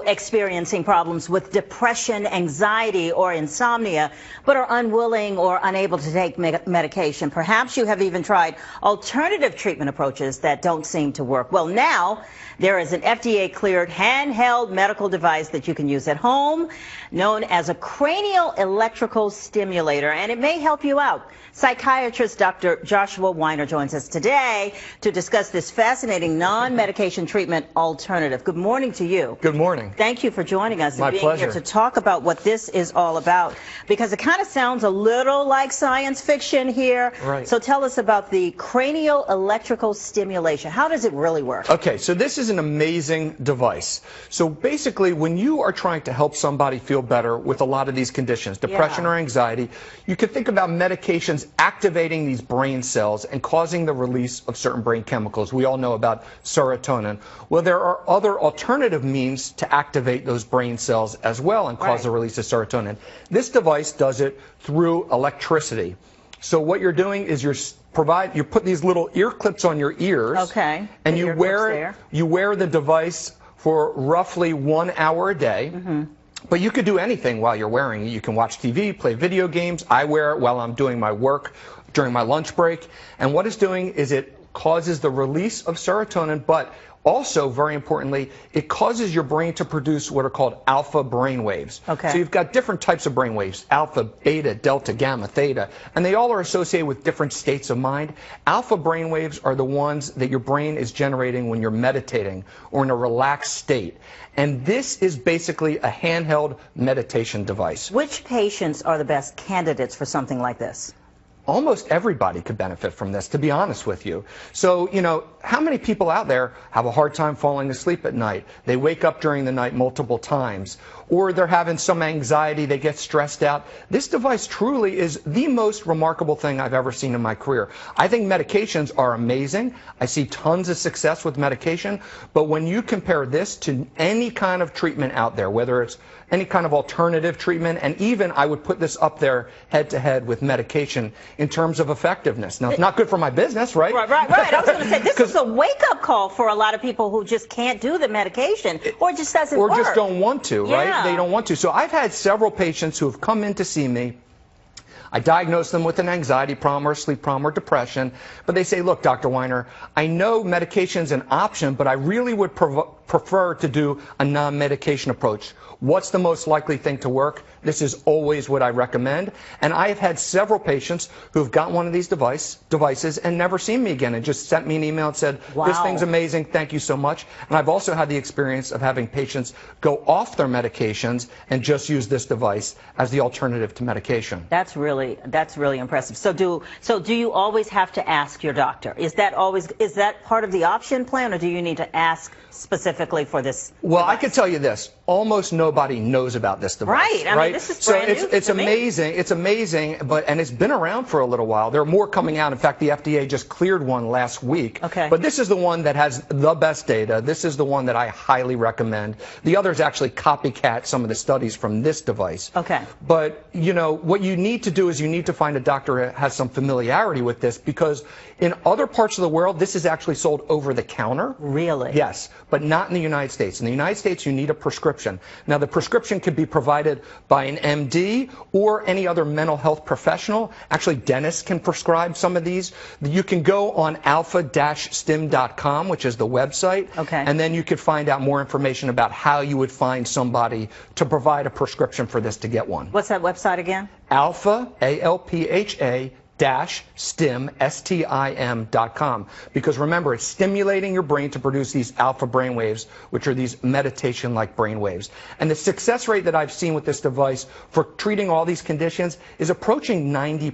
experiencing problems with depression, anxiety, or insomnia, but are unwilling or unable to take medication. Perhaps you have even tried alternative treatment approaches that don't seem to work. Well, now there is an FDA-cleared handheld medical device that you can use at home, known as a cranial electrical stimulator, and it may help you out. Psychiatrist Dr. Joshua Weiner joins us today to discuss this fascinating non-medication treatment alternative. Good morning to you. Good morning. Thank you for joining us My and being pleasure. here to talk about what this is all about, because it kind of sounds a little like science fiction here. Right. So tell us about the cranial electrical stimulation. How does it really work? Okay, so this is an amazing device. So basically, when you are trying to help somebody feel better with a lot of these conditions, depression or anxiety, you can think about medications activating these brain cells and causing the release of certain brain chemicals. We all know about serotonin. Well, there are other alternative means to activate those brain cells as well and cause the release of serotonin. This device does it through electricity. So what you're doing is you put these little ear clips on your ears. Okay. And you wear the device for roughly 1 hour a day. But you could do anything while you're wearing it. You can watch TV, play video games. I wear it while I'm doing my work during my lunch break. And what it's doing is it causes the release of serotonin, but also, very importantly, it causes your brain to produce what are called alpha brain waves. Okay. So you've got different types of brain waves: alpha, beta, delta, gamma, theta, and they all are associated with different states of mind. Alpha brain waves are the ones that your brain is generating when you're meditating or in a relaxed state. And this is basically a handheld meditation device. Which patients are the best candidates for something like this? Almost everybody could benefit from this, to be honest with you. So, you know, how many people out there have a hard time falling asleep at night? They wake up during the night multiple times, or they're having some anxiety, they get stressed out. This device truly is the most remarkable thing I've ever seen in my career. I think medications are amazing. I see tons of success with medication, but when you compare this to any kind of treatment out there, whether it's any kind of alternative treatment, and even I would put this up there head to head with medication in terms of effectiveness. Now, it's not good for my business, right? Right. I was going to say, this is a wake-up call for a lot of people who just can't do the medication, or it just doesn't work. Or just don't want to, right? Yeah. They don't want to. So I've had several patients who have come in to see me. I diagnose them with an anxiety problem or sleep problem or depression, but they say, look, Dr. Weiner, I know medication's an option, but I really would prefer to do a non-medication approach. What's the most likely thing to work? This is always what I recommend. And I have had several patients who've got one of these devices and never seen me again and just sent me an email and said, this thing's amazing, thank you so much. And I've also had the experience of having patients go off their medications and just use this device as the alternative to medication. That's really impressive. So do you always have to ask your doctor? Is that part of the option plan, or do you need to ask specifically for this Well, device? I can tell you this. Almost nobody knows about this device. Right. I mean, this is brand new it's to me. amazing. It's amazing, and it's been around for a little while. There are more coming out. In fact, the FDA just cleared one last week. Okay. But this is the one that has the best data. This is the one that I highly recommend. The others actually copycat some of the studies from this device. Okay. But, you know, what you need to do is you need to find a doctor who has some familiarity with this, because in other parts of the world, this is actually sold over the counter. Really? Yes, but not in the United States. In the United States, you need a prescription. Now, the prescription can be provided by an MD or any other mental health professional. Actually, dentists can prescribe some of these. You can go on alpha-stim.com, which is the website, and then you could find out more information about how you would find somebody to provide a prescription for this to get one. What's that website again? Alpha, A-L-P-H-A, stim, STIM.com, because remember, it's stimulating your brain to produce these alpha brain waves, which are these meditation-like brain waves. And the success rate that I've seen with this device for treating all these conditions is approaching 90%.